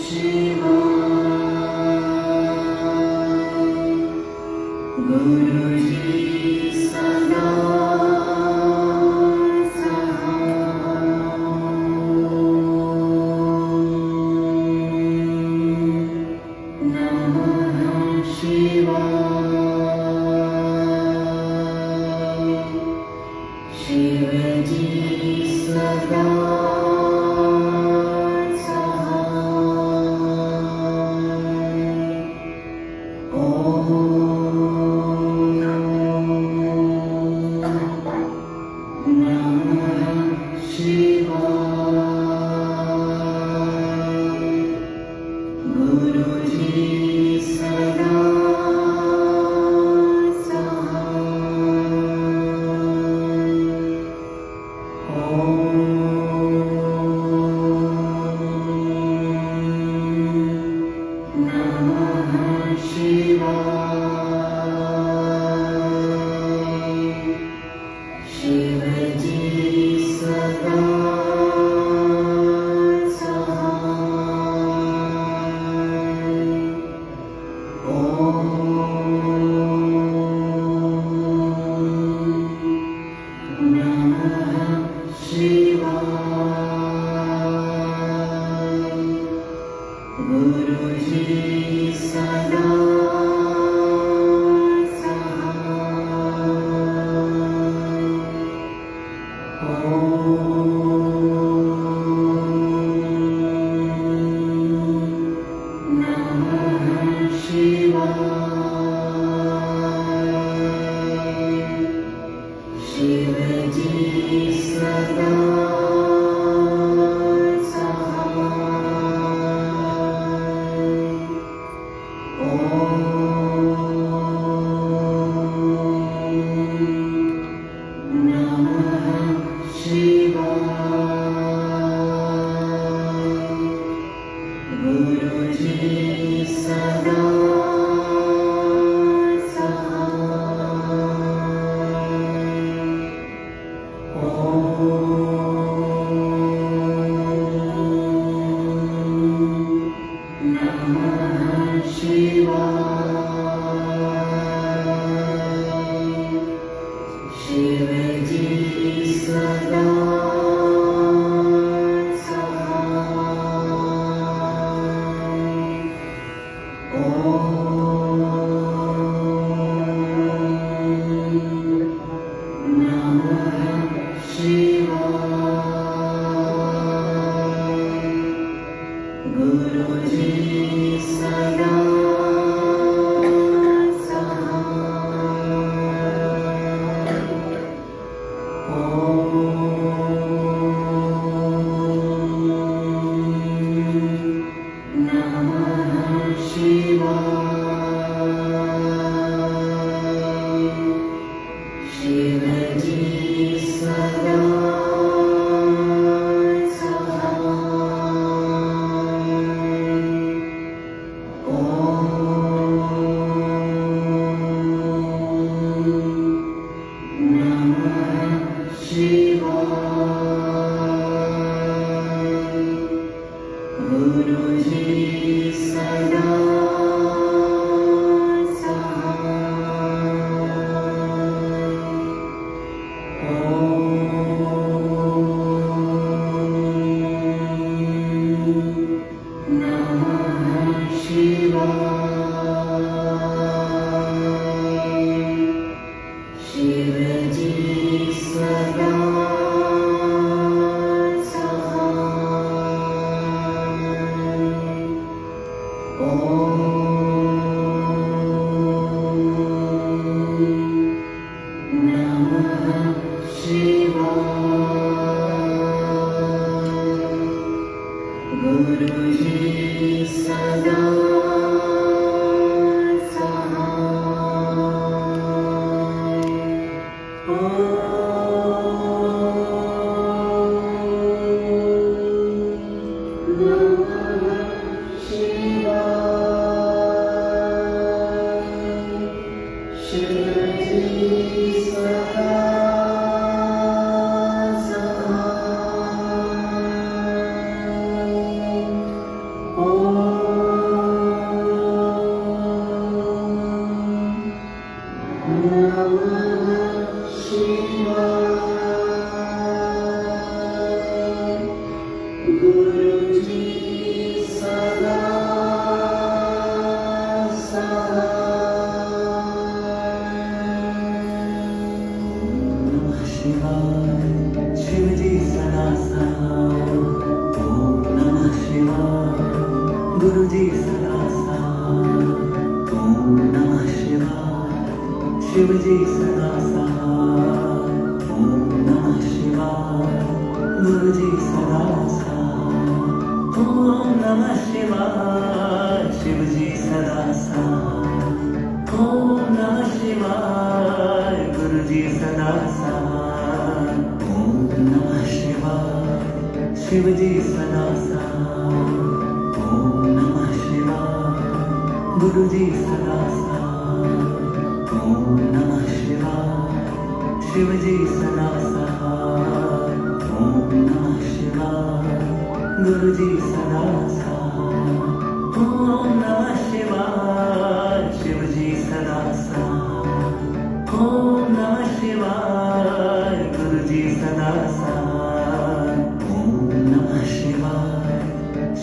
Shiva.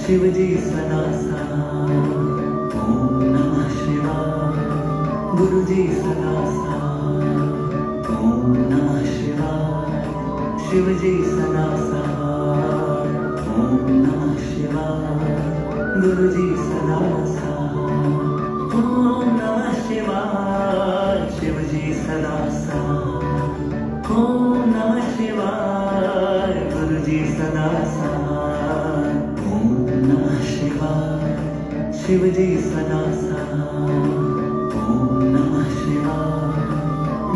Shivji सदा गुरुजी सदा साथ. ओम नमः शिवाय. शिवजी सदा साथ. ओम नमः शिवाय. गुरुजी सदा साथ. ओम नमः शिवाय. शिवजी सदा साथ. ओम नमः शिवाय. गुरुजी सदा साथ. ओम नमः शिवाय. शिवजी सदा साथ. ओम नमः शिवाय.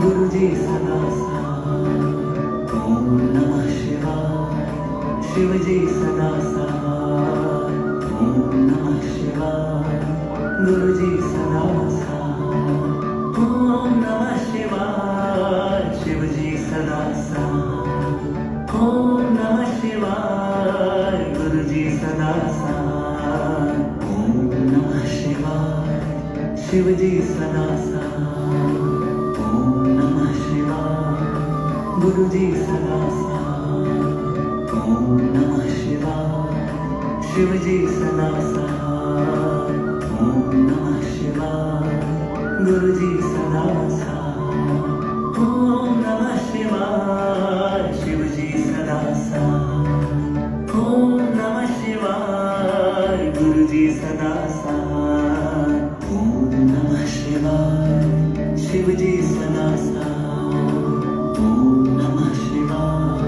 गुरुजी सदा साथ. ओम नमः शिवाय. शिवजी सदा साथ. ओम नमः शिवाय. गुरुजी सदा साथ. ओम नमः शिवाय. शिवजी सदा साथ. ओम नमः शिवाय. गुरुजी सदा साथ. ओम नमः शिवाय. शिवजी सदा साथ. ओम नमः शिवाय. गुरुजी सदा साथ. ओम नमः शिवाय. शिवजी सदा साथ. ओम नमः शिवाय. गुरुजी सदा साथ. ओम नमः शिवाय. शिवजी सदा साथ. ओम नमः शिवाय. गुरुजी सदा साथ. ओम नमः शिवाय. शिवजी सदा साथ. ओम नमः शिवाय.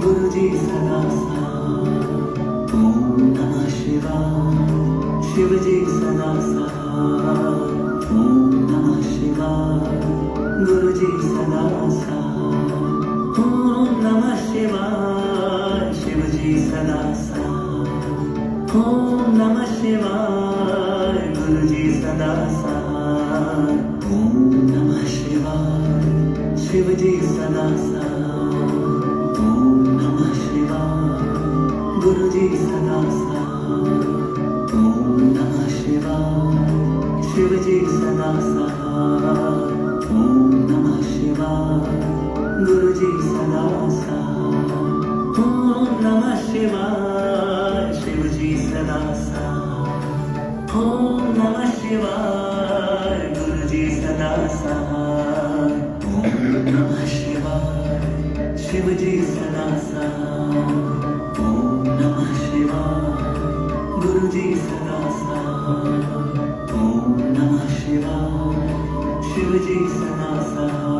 गुरुजी सदा साथ. ओम नमः शिवाय. शिवजी सदा साथ. ओम नमः शिवाय. गुरुजी सदा साथ. ओम नमः शिवाय. शिवजी सदा साथ. ओम नमः शिवाय. गुरुजी सदा साथ. ओम नमः शिवाय. शिवजी सदा साथ. ओम नमः शिवाय. गुरुजी सदा साथ. ओम नमः शिवाय. शिवजी सदा साथ. ओम नमः शिवाय. गुरुजी सदा साथ. ओम नमः शिवाय. शिवजी सदा साथ. ओम नमः शिवाय. गुरुजी सदा साथ. ओम नमः शिवाय. शिवजी सदा साथ. ओम नमः शिवाय. गुरुजी सदा साथ. ओम नमः शिवाय. शिवजी सदा साथ.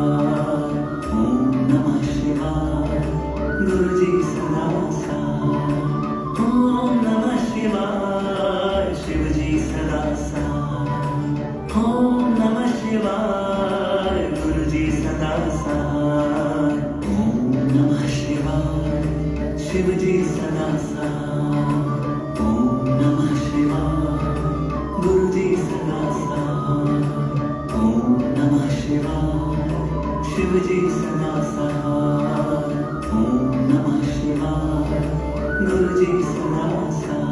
ओम नमः शिवाय. गुरुजी सदा साथ. ओम नमः शिवाय. शिवजी सदा साथ. ओम नमः शिवाय. गुरुजी सदा साथ. ओम नमः शिवाय. शिवजी सदा साथ. ओम नमः शिवाय. गुरुजी सदा साथ. ओम नमः शिवाय. शिवजी सदा साथ. ओम नमः शिवाय. गुरुजी सदा साथ.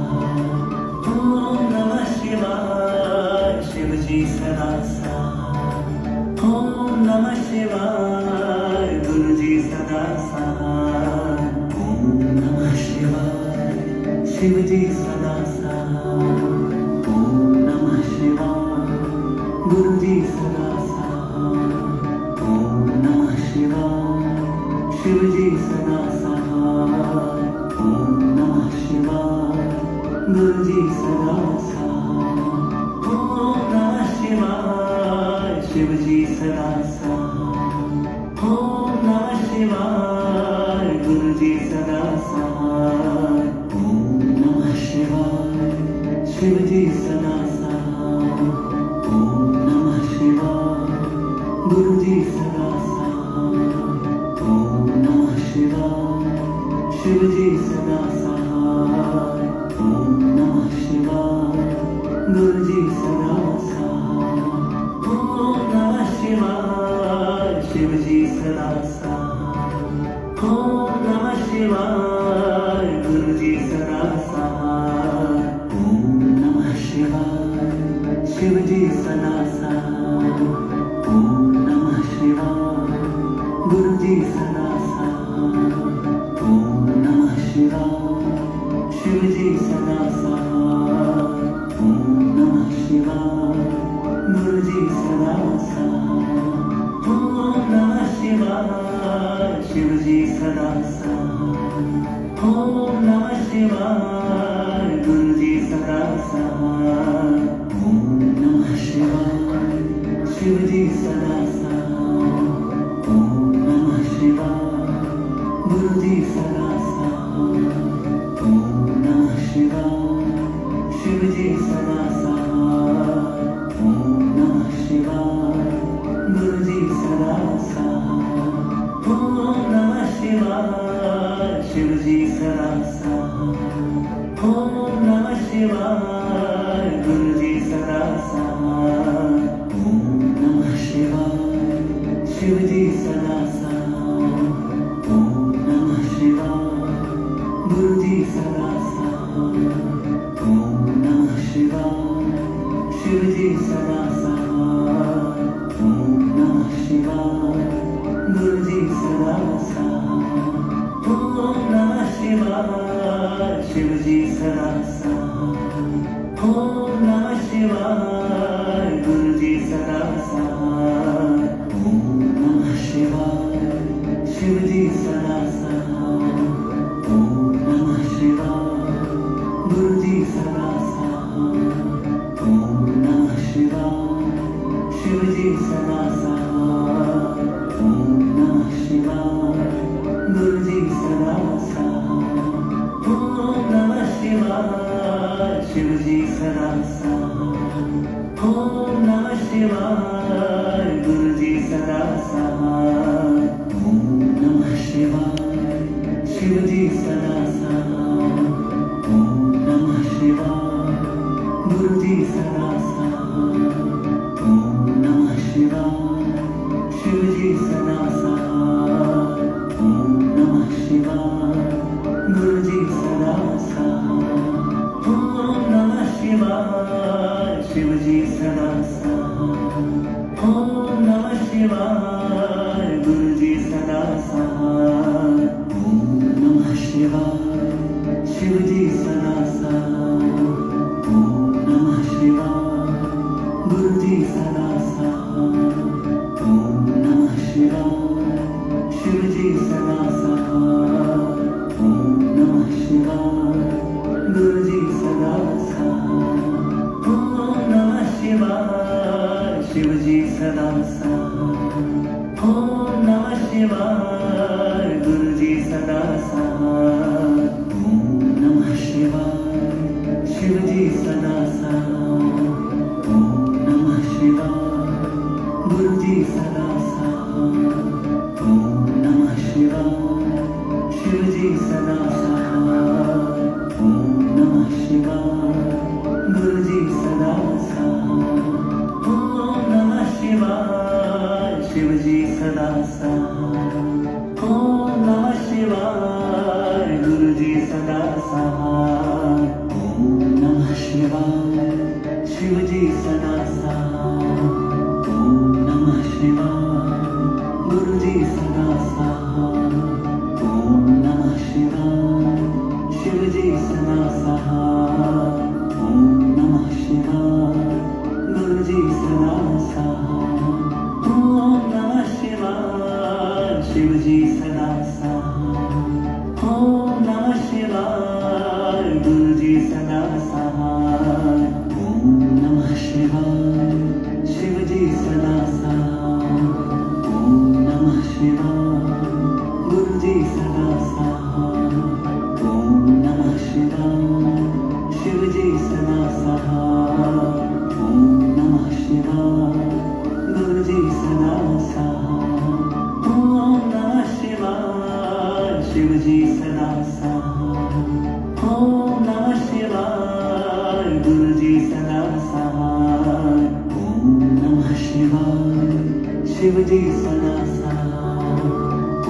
ओम नमः शिवाय. शिवजी सदा साथ. ओम नमः शिवाय. गुरुजी सदा साथ. ओम नमः शिवाय. शिवजी सदा साथ. ओम नमः शिवाय. गुरुजी सदा साथ. ओम नमः शिवाय. शिवजी सदा साथ. ओम नमः शिवाय. गुरुजी सदा साथ. ओम नमः शिवाय. शिवजी सदा साथ. ओम नमः शिवाय. गुरुजी सदा साथ. ओम नमः शिवाय. शिवजी सदा साथ. ओम नमः शिवाय. गुरुजी सदा साथ. ओम नमः शिवाय. शिवजी सदा साथ. ओम नमः शिवाय. गुरुजी सदा साथ. ओम नमः शिवाय. शिवजी सदा साथ. ओम नमः शिवाय. गुरुजी सदा साथ. ओम नमः शिवाय. शिवजी सदा साथ. ओम नमः शिवाय. गुरुजी सदा साथ. ओम नमः शिवाय. शिवजी सदा साथ. ओम नमः शिवाय. गुरुजी सदा साथ. ओम नमः शिवाय शिवजी सदा साथ ओम नमः शिवाय गुरुजी सदा साथ ओम नमः शिवाय शिवजी सदा साथ ओम नमः शिवाय गुरुजी सदा साथ ओम नमः शिवाय शिवजी सदा साथ ओम नमः शिवाय गुरुजी सदा साथ ओम नमः शिवाय शिवजी सदा साथ ओम नमः शिवाय गुरुजी सदा साथ ओम नमः शिवाय शिवजी सदा साथ ओम नमः शिवाय गुरुजी सदा साथ ओम नमः शिवाय शिवजी सदा साथ ओम नमः शिवाय गुरुजी सदा साथ ओम नमः शिवाय शिवजी सदा साथ ओम नमः शिवाय गुरुजी सदा साथ ओम नमः शिवाय शिवजी सदा साथ ओम नमः शिवाय गुरुजी सदा साथ ओम नमः शिवाय शिवजी सदा साथ ओम नमः शिवाय गुरुजी सदा साथ ओम नमः शिवाय शिवजी सदा साथ ओम नमः शिवाय गुरुजी सदा साथ ओम नमः शिवाय शिवजी सदा साथ ओम नमः शिवाय गुरुजी सदा साथ ओम नमः शिवाय शिवजी सदा साथ ओम नमः शिवाय गुरुजी सदा साथ ओम नमः शिवाय शिवजी सदा साथ ओम नमः शिवाय गुरुजी सदा साथ ओम नमः शिवाय शिवजी सदा साथ ओम नमः शिवाय गुरुजी सदा साथ ओम नमः शिवाय शिवजी सदा साथ ओम नमः शिवाय गुरुजी सदा साथ ओम नमः शिवाय शिवजी सदा साथ ओम नमः शिवाय गुरुजी सदा साथ ओम नमः शिवाय शिवजी सदा साथ ओम नमः शिवाय गुरुजी सदा साथ ओम नमः शिवाय शिवजी सदा साथ ओम नमः शिवाय गुरुजी सदा साथ ओम नमः शिवाय शिवजी सदा साथ ओम नमः शिवाय गुरुजी सदा साथ ओम नमः शिवाय शिवजी सदा साथ ओम नमः शिवाय गुरुजी सदा साथ ओम नमः शिवाय शिवजी सदा साथ ओम नमः शिवाय गुरुजी सदा साथ ओम नमः शिवाय शिवजी सदा साथ ओम नमः शिवाय गुरुजी सदा साथ ओम नमः शिवाय शिवजी सदा साथ ओम नमः शिवाय गुरुजी सदा साथ ओम नमः शिवाय शिवजी सदा साथ ओम नमः शिवाय गुरुजी सदा साथ ओम नमः शिवाय शिवजी सदा साथ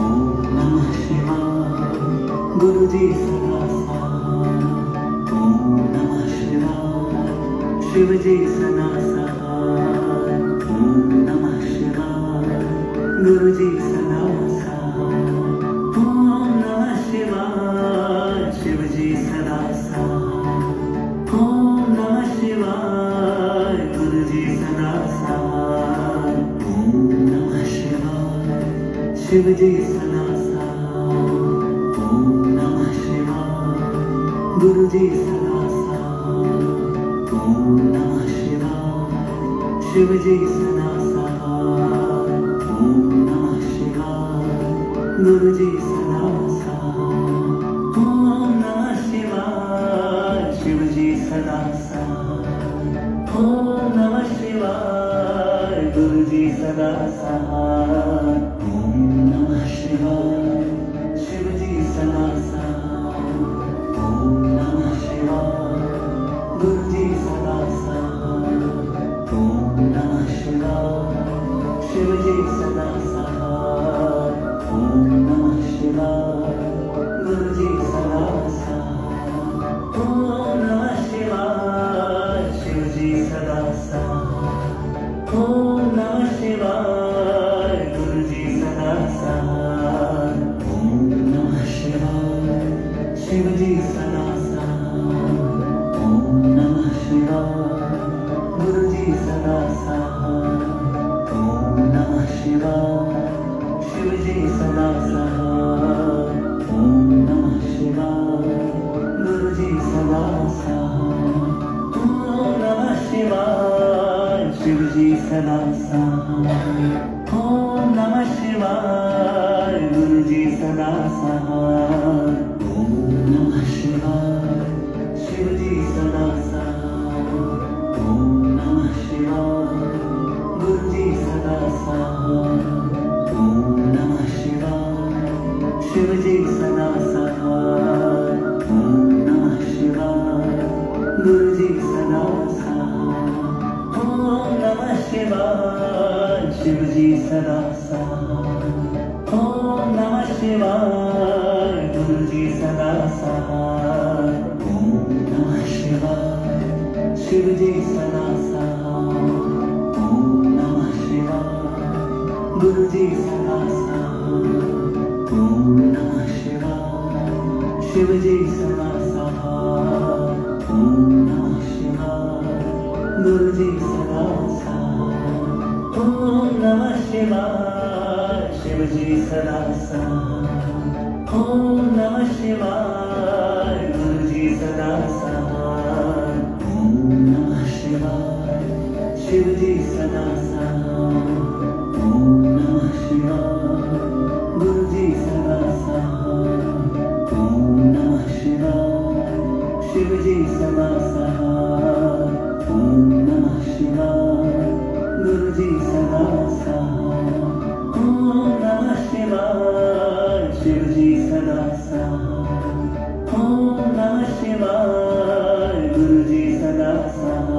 ओम नमः शिवाय गुरुजी सदा साथ ओम नमः शिवाय शिवजी सदा साथ ओम नमः शिवाय गुरुजी सदा साथ ओम नमः शिवाय शिवजी सदा साथ ओम नमः शिवाय गुरुजी सदा साथ ओम नमः शिवाय शिवजी सदा साथ ओम नमः शिवाय गुरुजी सदा साथ ओम नमः शिवाय शिवजी सदा सहाय ओम नमः शिवाय गुरुजी सदा सहाय ओम नमः शिवाय शिवजी सदा सहाय ओम नमः शिवाय गुरुजी सदा सहाय ओम नमः शिवाय शिवजी सदा सहाय ओम नमः शिवाय गुरुजी सदा सहाय ओम नमः शिवाय शिवजी सदा सहाय ओम नमः शिवाय गुरुजी सदा सहाय ओम नमः शिवाय शिवजी सदा सहाय ओम नमः शिवाय गुरुजी सदा सहाय ओम नमः शिवाय शिवजी सदा सहाय ओम नमः शिवाय गुरुजी सदा सहाय ओम नमः शिवाय शिवजी सदा सहाय ओम नमः शिवाय गुरुजी सदा सहाय ओम नमः शिवाय शिवजी सदा सहाय ओम नमः शिवाय गुरुजी सदा सहाय ओम नमः शिवाय शिवजी सदा सहाय ओम नमः शिवाय गुरुजी सदा सहाय ओम नमः शिवाय शिवजी सदा सहाय ओम नमः शिवाय गुरुजी सदा सहाय ओम नमः शिवाय शिवजी सदा सहाय ओम नमः शिवाय गुरुजी सदा सहाय ओम नमः शिवाय शिवजी सदा सहाय ओम नमः शिवाय गुरुजी सदा सहाय ओम नमः शिवाय शिवजी सदा सहाय ओम नमः शिवाय गुरुजी सदा सहाय ओम नमः शिवाय शिवजी सदा सहाय ओम नमः शिवाय गुरुजी सदा सहाय ओम नमः शिवाय शिवजी सदा सहाय ओम नमः शिवाय गुरुजी सदा सहाय ओम नमः शिवाय शिवजी सदा सहाय ओम नमः शिवाय गुरुजी सदा सहाय ओम नमः शिवाय शिवजी सदा सहाय ओम नमः शिवाय गुरुजी सदा सहाय ओम नमः शिवाय शिवजी सदा सहाय ओम नमः शिवाय गुरुजी सदा सहाय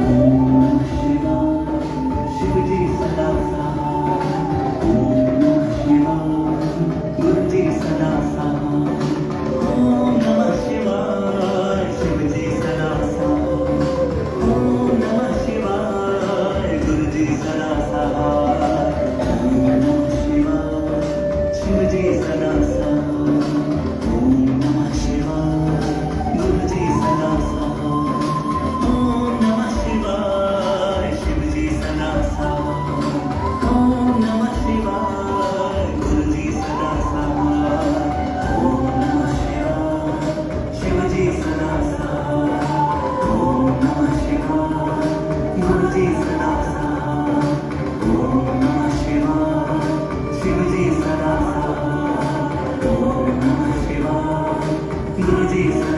ओम नमः शिवाय शिवजी सदा सहाय ओम नमः शिवाय गुरुजी सदा सहाय ओम नमः शिवाय शिवजी सदा सहाय ओम नमः शिवाय गुरुजी सदा सहाय ओम नमः शिवाय शिवजी सदा सहाय ओम नमः शिवाय गुरुजी सदा सहाय ओम नमः शिवाय शिवजी सदा सहाय ओम नमः शिवाय गुरुजी सदा सहाय ओम नमः शिवाय शिवजी सदा सहाय ओम नमः शिवाय गुरुजी सदा